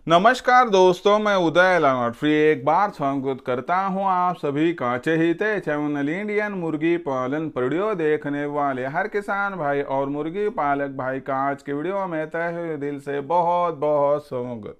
नमस्कार दोस्तों, मैं उदय लानोट्री एक बार स्वागत करता हूं आप सभी का चहेते चैनल इंडियन मुर्गी पालन वीडियो देखने वाले हर किसान भाई और मुर्गी पालक भाई का आज के वीडियो में तहे दिल से बहुत बहुत स्वागत।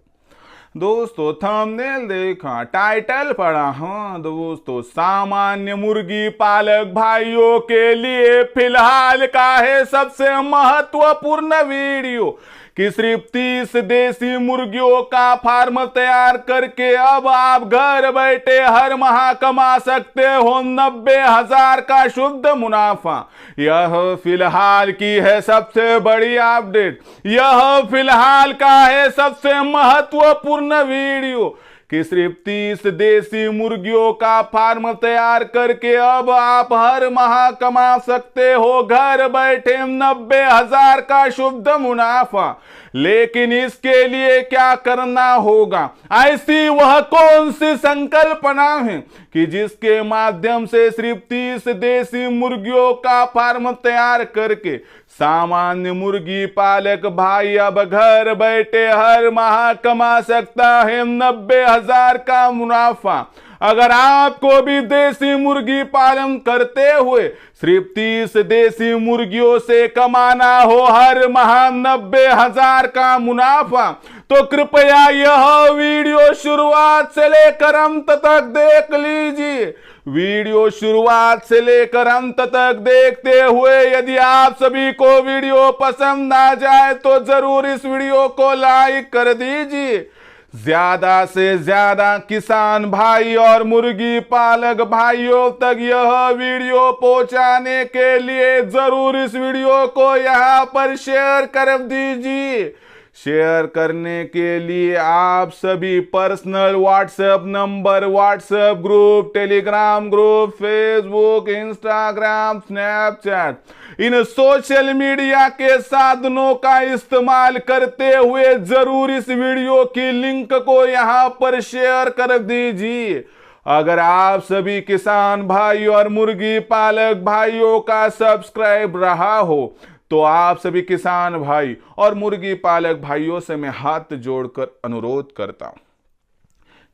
दोस्तों थंबनेल देखा, टाइटल पढ़ा, हाँ दोस्तों, सामान्य मुर्गी पालक भाइयों के लिए फिलहाल का है सबसे महत्वपूर्ण वीडियो कि सिर्फ 30 देसी मुर्गियों का फार्म तैयार करके अब आप घर बैठे हर माह कमा सकते हो 90,000 का शुद्ध मुनाफा। यह फिलहाल की है सबसे बड़ी अपडेट, यह फिलहाल का है सबसे महत्वपूर्ण वीडियो कि सिर्फ 30 देसी मुर्गियों का फार्म तैयार करके अब आप हर माह कमा सकते हो घर बैठे 90,000 का शुद्ध मुनाफा। लेकिन इसके लिए क्या करना होगा? ऐसी वह कौन सी संकल्पना है कि जिसके माध्यम से सिर्फ 30 देसी मुर्गियों का फार्म तैयार करके सामान्य मुर्गी पालक भाई अब घर बैठे हर माह कमा सकता है 90,000 का मुनाफा। अगर आपको भी देसी मुर्गी पालन करते हुए सिर्फ 30 देसी मुर्गियों से कमाना हो हर माह 90,000 का मुनाफा, तो कृपया यह वीडियो शुरुआत से लेकर अंत तक देख लीजिए। वीडियो शुरुआत से लेकर अंत तक देखते हुए यदि आप सभी को वीडियो पसंद आ जाए तो जरूर इस वीडियो को लाइक कर दीजिए। ज्यादा से ज्यादा किसान भाई और मुर्गी पालक भाइयों तक यह वीडियो पहुंचाने के लिए जरूर इस वीडियो को यहां पर शेयर कर दीजिए। शेयर करने के लिए आप सभी personal WhatsApp number, WhatsApp group, Telegram group, Facebook, Instagram, Snapchat, इन सोशल मीडिया के साधनों का इस्तेमाल करते हुए जरूर इस वीडियो की लिंक को यहां पर शेयर कर दीजिए। अगर आप सभी किसान भाई और मुर्गी पालक भाइयों का सब्सक्राइब रहा हो तो आप सभी किसान भाई और मुर्गी पालक भाइयों से मैं हाथ जोड़कर अनुरोध करता हूं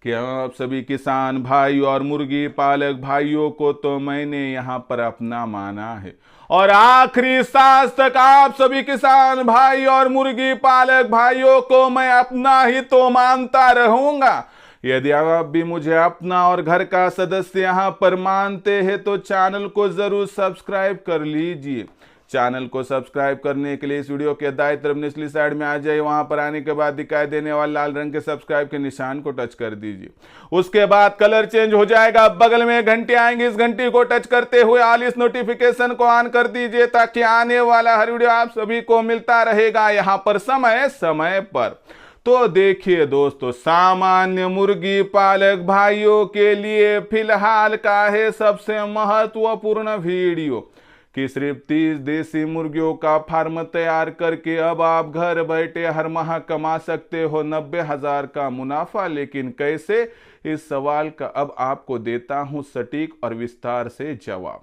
कि आप सभी किसान भाई और मुर्गी पालक भाइयों को तो मैंने यहां पर अपना माना है और आखिरी सांस तक आप सभी किसान भाई और मुर्गी पालक भाइयों को मैं अपना ही तो मानता रहूंगा। यदि आप भी मुझे अपना और घर का सदस्य यहां पर मानते हैं तो चैनल को जरूर सब्सक्राइब कर लीजिए। चैनल को सब्सक्राइब करने के लिए इस वीडियो के दाएं तरफ निचली साइड में आ जाइए, वहां पर आने के बाद दिखाई देने वाले लाल रंग के सब्सक्राइब के निशान को टच कर दीजिए। उसके बाद कलर चेंज हो जाएगा, बगल में घंटी आएंगी, इस घंटी को टच करते हुए ऑल इस नोटिफिकेशन को ऑन कर दीजिए ताकि आने वाला हर वीडियो आप सभी को मिलता रहेगा यहां पर समय समय पर। तो देखिए दोस्तों, सामान्य मुर्गी पालक भाइयों के लिए फिलहाल का है सबसे महत्वपूर्ण वीडियो कि सिर्फ 30 देसी मुर्गियों का फार्म तैयार करके अब आप घर बैठे हर माह कमा सकते हो 90,000 का मुनाफा। लेकिन कैसे? इस सवाल का अब आपको देता हूं सटीक और विस्तार से जवाब।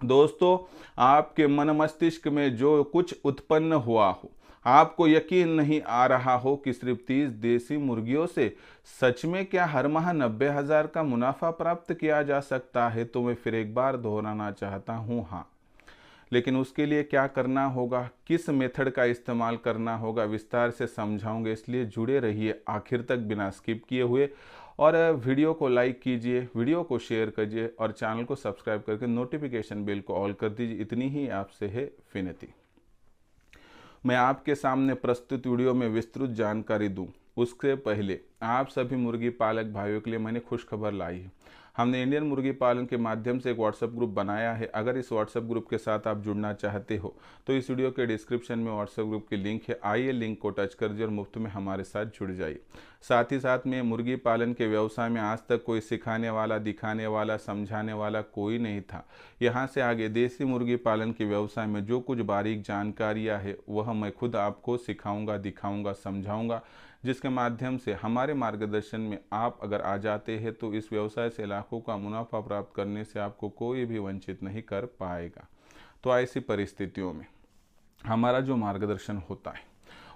दोस्तों, आपके मन मस्तिष्क में जो कुछ उत्पन्न हुआ हो, आपको यकीन नहीं आ रहा हो कि सिर्फ 30 देसी मुर्गियों से सच में क्या हर माह 90,000 का मुनाफा प्राप्त किया जा सकता है, तो मैं फिर एक बार दोहराना चाहता हूं, हाँ। लेकिन उसके लिए क्या करना होगा, किस मेथड का इस्तेमाल करना होगा, विस्तार से समझाऊंगे, इसलिए जुड़े रहिए आखिर तक बिना स्किप किए हुए। और वीडियो को लाइक कीजिए, वीडियो को शेयर कीजिए और चैनल को सब्सक्राइब करके नोटिफिकेशन बेल को ऑल कर दीजिए। इतनी ही आपसे है विनती। मैं आपके सामने प्रस्तुत वीडियो में विस्तृत जानकारी दूं उससे पहले आप सभी मुर्गी पालक भाइयों के लिए मैंने खुशखबर लाई है। हमने इंडियन मुर्गी पालन के माध्यम से एक व्हाट्सएप ग्रुप बनाया है। अगर इस व्हाट्सएप ग्रुप के साथ आप जुड़ना चाहते हो तो इस वीडियो के डिस्क्रिप्शन में व्हाट्सएप ग्रुप की लिंक है, आइए लिंक को टच कर दीजिए और मुफ्त में हमारे साथ जुड़ जाइए। साथ ही साथ में मुर्गी पालन के व्यवसाय में आज तक कोई सिखाने वाला, दिखाने वाला, समझाने वाला कोई नहीं था। यहाँ से आगे देसी मुर्गी पालन के व्यवसाय में जो कुछ बारीक जानकारियाँ है वह मैं खुद आपको सिखाऊंगा, दिखाऊंगा, समझाऊंगा, जिसके माध्यम से हमारे मार्गदर्शन में आप अगर आ जाते हैं तो इस व्यवसाय से लाखों का मुनाफा प्राप्त करने से आपको कोई भी वंचित नहीं कर पाएगा। तो ऐसी परिस्थितियों में हमारा जो मार्गदर्शन होता है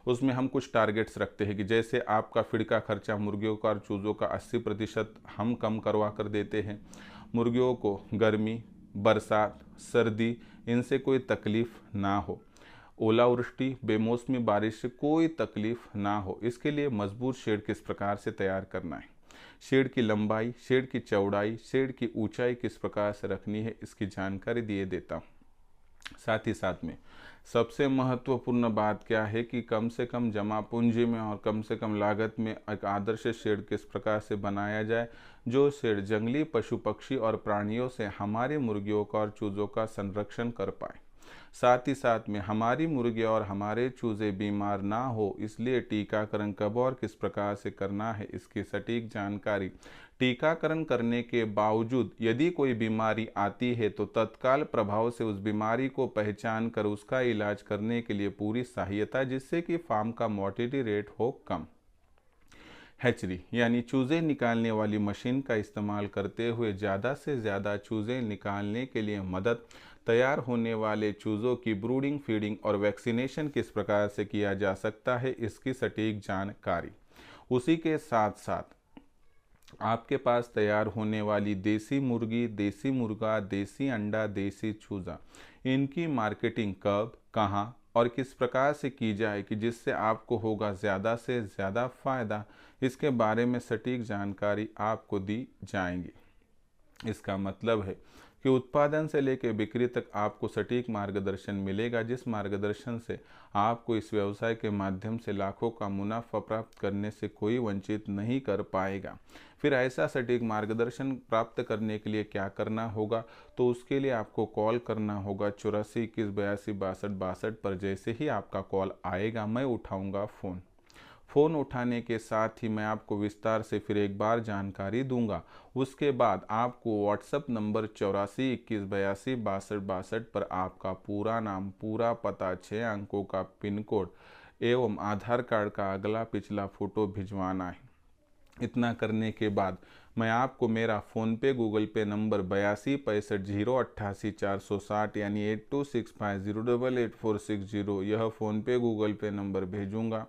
उसमें हम कुछ टारगेट्स रखते हैं कि जैसे आपका फीड का खर्चा मुर्गियों का और चूज़ों का 80% हम कम करवा कर देते हैं। मुर्गियों को गर्मी, बरसात, सर्दी इनसे कोई तकलीफ़ ना हो, ओलावृष्टि, बेमौसमी बारिश से कोई तकलीफ ना हो, इसके लिए मजबूत शेड किस प्रकार से तैयार करना है, शेड की लंबाई, शेड की चौड़ाई, शेड की ऊंचाई किस प्रकार से रखनी है, इसकी जानकारी दिए देता हूँ। साथ ही साथ में सबसे महत्वपूर्ण बात क्या है कि कम से कम जमा पूंजी में और कम से कम लागत में एक आदर्श शेड किस प्रकार से बनाया जाए, जो शेड जंगली पशु पक्षी और प्राणियों से हमारी मुर्गियों का और चूज़ों का संरक्षण कर पाए। साथ ही साथ में हमारी मुर्गियाँ और हमारे चूज़े बीमार ना हो, इसलिए टीकाकरण कब और किस प्रकार से करना है, इसकी सटीक जानकारी। टीकाकरण करने के बावजूद यदि कोई बीमारी आती है तो तत्काल प्रभाव से उस बीमारी को पहचान कर उसका इलाज करने के लिए पूरी सहायता, जिससे कि फार्म का मोर्टेलिटी रेट हो कम। हैचरी यानी चूज़े निकालने वाली मशीन का इस्तेमाल करते हुए ज़्यादा से ज़्यादा चूज़े निकालने के लिए मदद। तैयार होने वाले चूज़ों की ब्रूडिंग, फीडिंग और वैक्सीनेशन किस प्रकार से किया जा सकता है, इसकी सटीक जानकारी। उसी के साथ साथ आपके पास तैयार होने वाली देसी मुर्गी, देसी मुर्गा, देसी अंडा, देसी चूज़ा, इनकी मार्केटिंग कब, कहाँ और किस प्रकार से की जाए कि जिससे आपको होगा ज़्यादा से ज़्यादा फ़ायदा, इसके बारे में सटीक जानकारी आपको दी जाएंगी। इसका मतलब है कि उत्पादन से लेकर बिक्री तक आपको सटीक मार्गदर्शन मिलेगा, जिस मार्गदर्शन से आपको इस व्यवसाय के माध्यम से लाखों का मुनाफा प्राप्त करने से कोई वंचित नहीं कर पाएगा। फिर ऐसा सटीक मार्गदर्शन प्राप्त करने के लिए क्या करना होगा, तो उसके लिए आपको कॉल करना होगा 84 21 82 62 62 पर। जैसे ही आपका कॉल आएगा मैं उठाऊंगा फ़ोन उठाने के साथ ही मैं आपको विस्तार से फिर एक बार जानकारी दूंगा। उसके बाद आपको व्हाट्सएप नंबर 84 21 82 62 62 पर आपका पूरा नाम, पूरा पता, 6 अंकों का पिन कोड एवं आधार कार्ड का अगला पिछला फ़ोटो भिजवाना है। इतना करने के बाद मैं आपको मेरा फ़ोनपे, गूगल पे नंबर 82 65 088 460 यानी 8265088460 यह फ़ोनपे, गूगल पे नंबर भेजूंगा।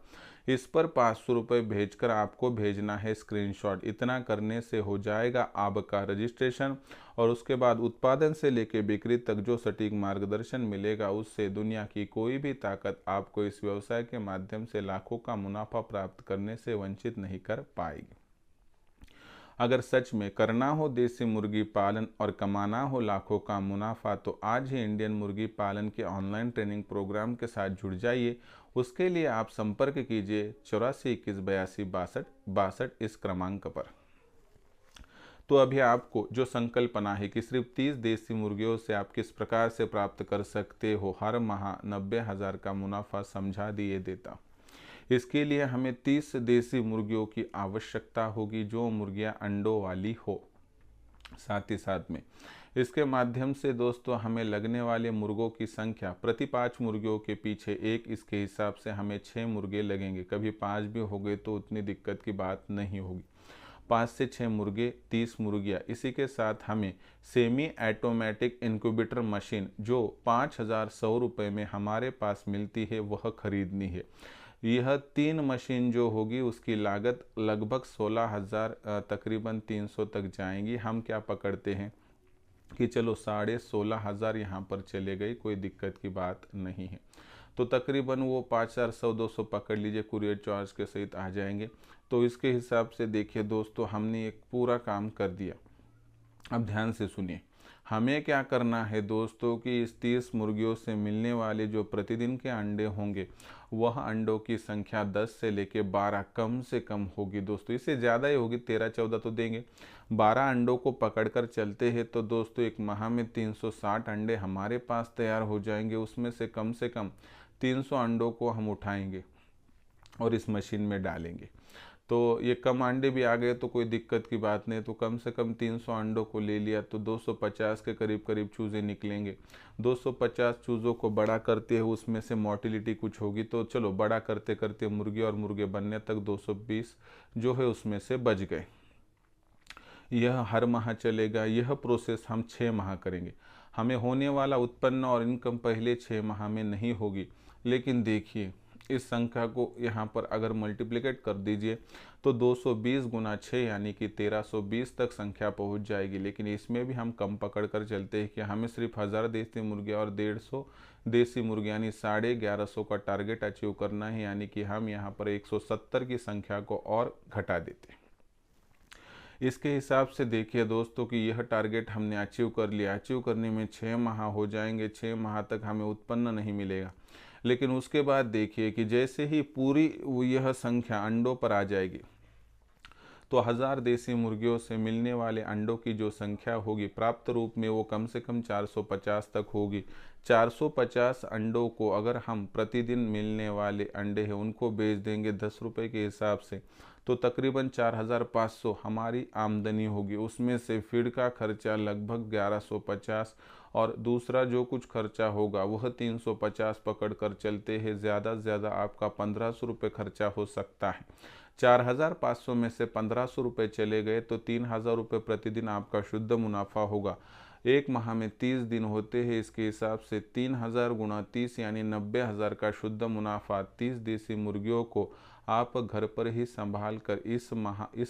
इस पर 500 रुपये भेजकर आपको भेजना है स्क्रीनशॉट। इतना करने से हो जाएगा आपका रजिस्ट्रेशन और उसके बाद उत्पादन से लेकर बिक्री तक जो सटीक मार्गदर्शन मिलेगा, उससे दुनिया की कोई भी ताकत आपको इस व्यवसाय के माध्यम से लाखों का मुनाफा प्राप्त करने से वंचित नहीं कर पाएगी। अगर सच में करना हो देसी मुर्गी पालन और कमाना हो लाखों का मुनाफा, तो आज ही इंडियन मुर्गी पालन के ऑनलाइन ट्रेनिंग प्रोग्राम के साथ जुड़ जाइए। उसके लिए आप संपर्क कीजिए 84 21 82 62 इस क्रमांक पर। तो अभी आपको जो संकल्पना है कि सिर्फ 30 देसी मुर्गियों से आप किस प्रकार से प्राप्त कर सकते हो हर माह 90,000 का मुनाफा, समझा दिए देता। इसके लिए हमें 30 देसी मुर्गियों की आवश्यकता होगी, जो मुर्गियां अंडों वाली हो। साथ ही साथ में इसके माध्यम से दोस्तों हमें लगने वाले मुर्गों की संख्या प्रति 5 मुर्गियों के पीछे 1, इसके हिसाब से हमें 6 मुर्गे लगेंगे। कभी 5 भी हो गए तो उतनी दिक्कत की बात नहीं होगी। 5 से 6 मुर्गे, 30 मुर्गियाँ। इसी के साथ हमें सेमी ऑटोमेटिक इंक्यूबेटर मशीन जो 5,100 रुपये में हमारे पास मिलती है, वह खरीदनी है। यह 3 मशीन जो होगी उसकी लागत लगभग 16,000 तकरीबन 300 तक जाएंगी। हम क्या पकड़ते हैं कि चलो 16,500 यहाँ पर चले गई, कोई दिक्कत की बात नहीं है। तो तकरीबन वो 5,400-200 पकड़ लीजिए, कुरियर चार्ज के सहित आ जाएंगे। तो इसके हिसाब से देखिए दोस्तों, हमने एक पूरा काम कर दिया। अब ध्यान से सुनिए, हमें क्या करना है दोस्तों कि इस 30 मुर्गियों से मिलने वाले जो प्रतिदिन के अंडे होंगे, वह अंडों की संख्या 10 से लेके 12 कम से कम होगी दोस्तों। इससे ज़्यादा ही होगी, 13-14 तो देंगे। 12 अंडों को पकड़कर चलते हैं तो दोस्तों एक माह में 360 अंडे हमारे पास तैयार हो जाएंगे। उसमें से कम 300 अंडों को हम उठाएंगे और इस मशीन में डालेंगे। तो ये कम अंडे भी आ गए तो कोई दिक्कत की बात नहीं। तो कम से कम 300 अंडों को ले लिया तो 250 के करीब चूज़े निकलेंगे। 250 चूज़ों को बड़ा करते हुए उसमें से मोर्टिलिटी कुछ होगी, तो चलो बड़ा करते करते मुर्गे और मुर्गे बनने तक 220 जो है उसमें से बच गए। यह हर माह चलेगा। यह प्रोसेस हम 6 माह करेंगे। हमें होने वाला उत्पन्न और इनकम पहले 6 माह में नहीं होगी। लेकिन देखिए, इस संख्या को यहाँ पर अगर मल्टीप्लिकेट कर दीजिए तो 220 गुना 6 यानी कि 1320 तक संख्या पहुँच जाएगी। लेकिन इसमें भी हम कम पकड़ कर चलते हैं कि हमें सिर्फ 1000 देसी मुर्गे और 150 देसी मुर्गे यानी 1150 का टारगेट अचीव करना है, यानी कि हम यहाँ पर 170 की संख्या को और घटा देते हैं। इसके हिसाब से देखिए दोस्तों कि यह टारगेट हमने अचीव कर लिया। अचीव करने में 6 माह हो जाएंगे, 6 माह तक हमें उत्पन्न नहीं मिलेगा। लेकिन उसके बाद देखिए कि जैसे ही पूरी यह संख्या अंडों पर आ जाएगी तो 1000 देसी मुर्गियों से मिलने वाले अंडों की जो संख्या होगी प्राप्त रूप में वो कम से कम 450 तक होगी। 450 अंडों को अगर हम प्रतिदिन मिलने वाले अंडे हैं उनको बेच देंगे 10 रुपये के हिसाब से तो तकरीबन 4500 हमारी आमदनी होगी। उसमें से फीड का खर्चा लगभग 1150 और दूसरा जो कुछ खर्चा होगा वह 350 पकड़ कर चलते हैं। ज़्यादा से ज़्यादा आपका 1500 रुपये खर्चा हो सकता है। 4500 में से 1500 रुपये चले गए तो 3000 रुपये प्रतिदिन आपका शुद्ध मुनाफा होगा। एक माह में 30 दिन होते हैं, इसके हिसाब से 3000 गुणा 30 यानी 90,000 का शुद्ध मुनाफा 30 देसी मुर्गियों को आप घर पर ही संभाल कर इस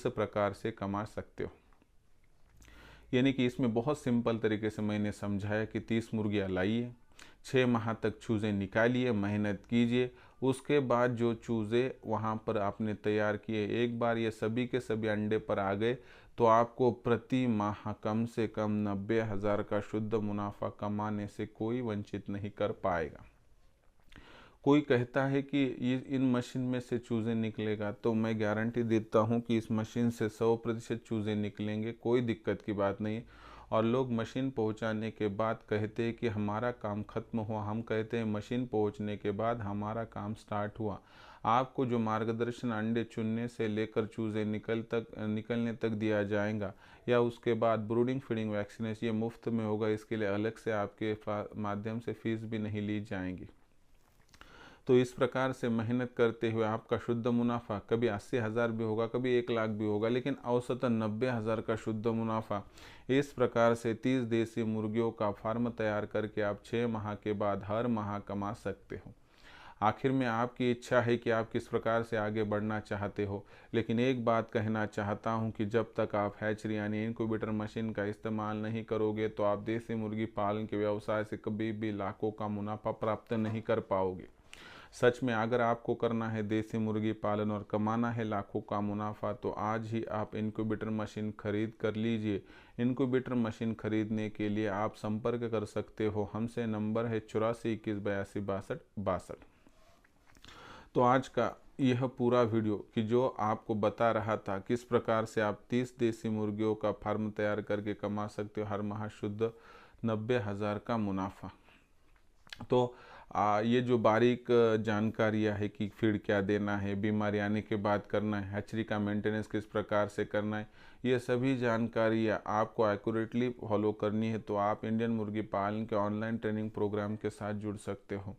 प्रकार से कमा सकते हो। यानी कि इसमें बहुत सिंपल तरीके से मैंने समझाया कि 30 मुर्गियाँ लाइए, 6 माह तक चूज़े निकालिए, मेहनत कीजिए। उसके बाद जो चूज़े वहाँ पर आपने तैयार किए, एक बार ये सभी के सभी अंडे पर आ गए तो आपको प्रति माह कम से कम 90,000 का शुद्ध मुनाफा कमाने से कोई वंचित नहीं कर पाएगा। कोई कहता है कि ये इन मशीन में से चूज़े निकलेगा, तो मैं गारंटी देता हूँ कि इस मशीन से 100% चूज़े निकलेंगे, कोई दिक्कत की बात नहीं। और लोग मशीन पहुँचाने के बाद कहते हैं कि हमारा काम ख़त्म हुआ, हम कहते हैं मशीन पहुँचने के बाद हमारा काम स्टार्ट हुआ। आपको जो मार्गदर्शन अंडे चुनने से लेकर चूज़े निकलने तक दिया जाएगा या उसके बाद ब्रूडिंग फीडिंग वैक्सीनेशन ये मुफ्त में होगा, इसके लिए अलग से आपके माध्यम से फ़ीस भी नहीं ली जाएंगी। तो इस प्रकार से मेहनत करते हुए आपका शुद्ध मुनाफा कभी 80,000 भी होगा, कभी 1 लाख भी होगा, लेकिन औसतन 90,000 का शुद्ध मुनाफा इस प्रकार से 30 देसी मुर्गियों का फार्म तैयार करके आप 6 माह के बाद हर माह कमा सकते हो। आखिर में आपकी इच्छा है कि आप किस प्रकार से आगे बढ़ना चाहते हो, लेकिन एक बात कहना चाहता हूं कि जब तक आप हैचरी यानी इनक्यूबेटर मशीन का इस्तेमाल नहीं करोगे तो आप देसी मुर्गी पालन के व्यवसाय से कभी भी लाखों का मुनाफा प्राप्त नहीं कर पाओगे। सच में अगर आपको करना है देसी मुर्गी पालन और कमाना है लाखों का मुनाफा तो आज ही आप इनक्यूबेटर मशीन खरीद कर लीजिए। इनक्यूबेटर मशीन खरीदने के लिए आप संपर्क कर सकते हो हमसे, नंबर है 84 21 82 62। तो आज का यह पूरा वीडियो कि जो आपको बता रहा था किस प्रकार से आप 30 देसी मुर्गियों का फार्म तैयार करके कमा सकते हो हर माह शुद्ध 90,000 का मुनाफा। तो ये जो बारीक जानकारियाँ है कि फीड क्या देना है, बीमारी आने के बाद करना है, हैचरी का मेंटेनेंस किस प्रकार से करना है, ये सभी जानकारियाँ आपको एक्यूरेटली फॉलो करनी है तो आप इंडियन मुर्गी पालन के ऑनलाइन ट्रेनिंग प्रोग्राम के साथ जुड़ सकते हो।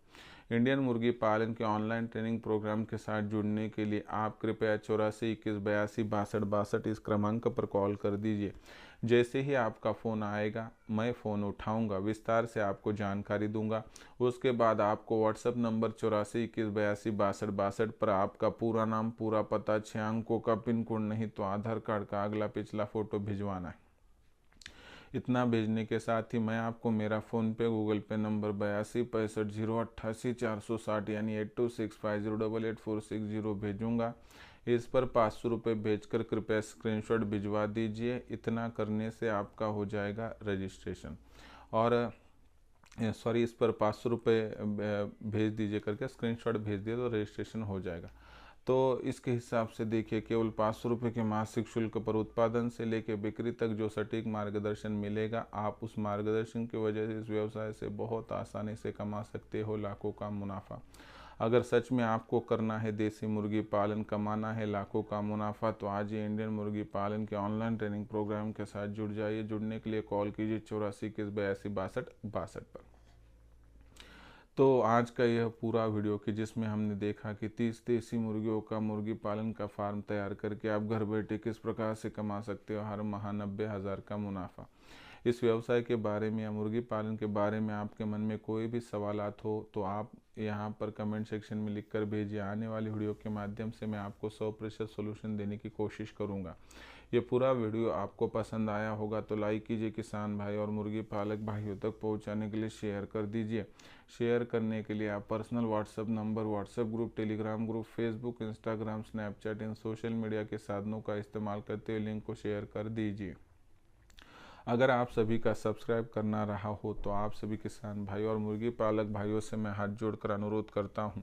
इंडियन मुर्गी पालन के ऑनलाइन ट्रेनिंग प्रोग्राम के साथ जुड़ने के लिए आप कृपया 84 21 82 62 इस क्रमांक पर कॉल कर दीजिए। जैसे ही आपका फ़ोन आएगा मैं फ़ोन उठाऊंगा, विस्तार से आपको जानकारी दूंगा। उसके बाद आपको व्हाट्सएप नंबर 84 21 82 62 पर आपका पूरा नाम, पूरा पता, 6 अंकों का पिन कोड नहीं तो आधार कार्ड का अगला पिछला फ़ोटो भिजवाना है। इतना भेजने के साथ ही मैं आपको मेरा फ़ोनपे गूगल पे नंबर 82 65 088 यानी 8265088460 भेजूँगा। इस पर 500 रुपये भेजकर कृपया स्क्रीनशॉट भिजवा दीजिए। इतना करने से आपका हो जाएगा रजिस्ट्रेशन। और सॉरी, इस पर 500 रुपये भेज दीजिए करके स्क्रीनशॉट भेज दिए तो रजिस्ट्रेशन हो जाएगा। तो इसके हिसाब से देखिए केवल 500 रुपये के मासिक शुल्क पर उत्पादन से लेकर बिक्री तक जो सटीक मार्गदर्शन मिलेगा, आप उस मार्गदर्शन की वजह से इस व्यवसाय से बहुत आसानी से कमा सकते हो लाखों का मुनाफा। अगर सच में आपको करना है देसी मुर्गी पालन, कमाना है लाखों का मुनाफा, तो आज ही इंडियन मुर्गी पालन के ऑनलाइन ट्रेनिंग प्रोग्राम के साथ जुड़ जाइए। जुड़ने के लिए कॉल कीजिए 84 21 82 62 पर। तो आज का यह पूरा वीडियो कि जिसमें हमने देखा कि 30 देसी मुर्गियों का मुर्गी पालन का फार्म तैयार करके आप घर बैठे किस प्रकार से कमा सकते हो हर माह 90,000 का मुनाफा। इस व्यवसाय के बारे में या मुर्गी पालन के बारे में आपके मन में कोई भी सवालात हो तो आप यहाँ पर कमेंट सेक्शन में लिखकर भेजिए। आने वाली वीडियो के माध्यम से मैं आपको 100% सोल्यूशन देने की कोशिश करूँगा। ये पूरा वीडियो आपको पसंद आया होगा तो लाइक कीजिए, किसान भाई और मुर्गी पालक भाइयों तक पहुंचाने के लिए शेयर कर दीजिए। शेयर करने के लिए आप personal WhatsApp number, WhatsApp group, Telegram group, Facebook, Instagram, Snapchat इन सोशल मीडिया के साधनों का इस्तेमाल करते हुए लिंक को शेयर कर दीजिए। अगर आप सभी का सब्सक्राइब करना रहा हो तो आप सभी किसान भाई और मुर्गी पालक भाइयों से मैं हाथ जोड़कर अनुरोध करता हूं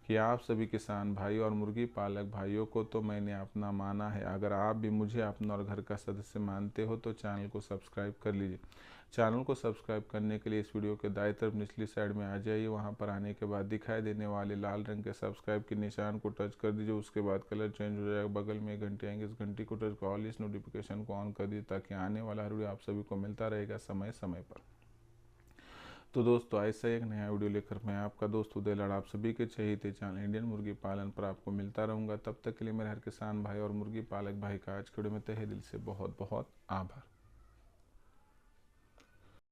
कि आप सभी किसान भाई और मुर्गी पालक भाइयों को तो मैंने अपना माना है। अगर आप भी मुझे अपना और घर का सदस्य मानते हो तो चैनल को सब्सक्राइब कर लीजिए। चैनल को सब्सक्राइब करने के लिए इस वीडियो के दाईं तरफ निचली साइड में आ जाइए। वहां पर आने के बाद दिखाई देने वाले लाल रंग के सब्सक्राइब के निशान को टच कर दीजिए। उसके बाद कलर चेंज हो जाएगा, बगल में एक घंटी आएंगे, इस घंटी को टच कर ऑल इस नोटिफिकेशन को ऑन कर दीजिए ताकि आने वाला हर वीडियो आप सभी को मिलता रहेगा समय समय पर। तो दोस्तों ऐसा एक नया वीडियो लेकर मैं आपका दोस्त उदय लाड आप सभी के चहेते चैनल इंडियन मुर्गी पालन पर आपको मिलता रहूँगा। तब तक के लिए मेरे हर किसान भाई और मुर्गी पालक भाई का आज के वीडियो में तहे दिल से बहुत बहुत आभार।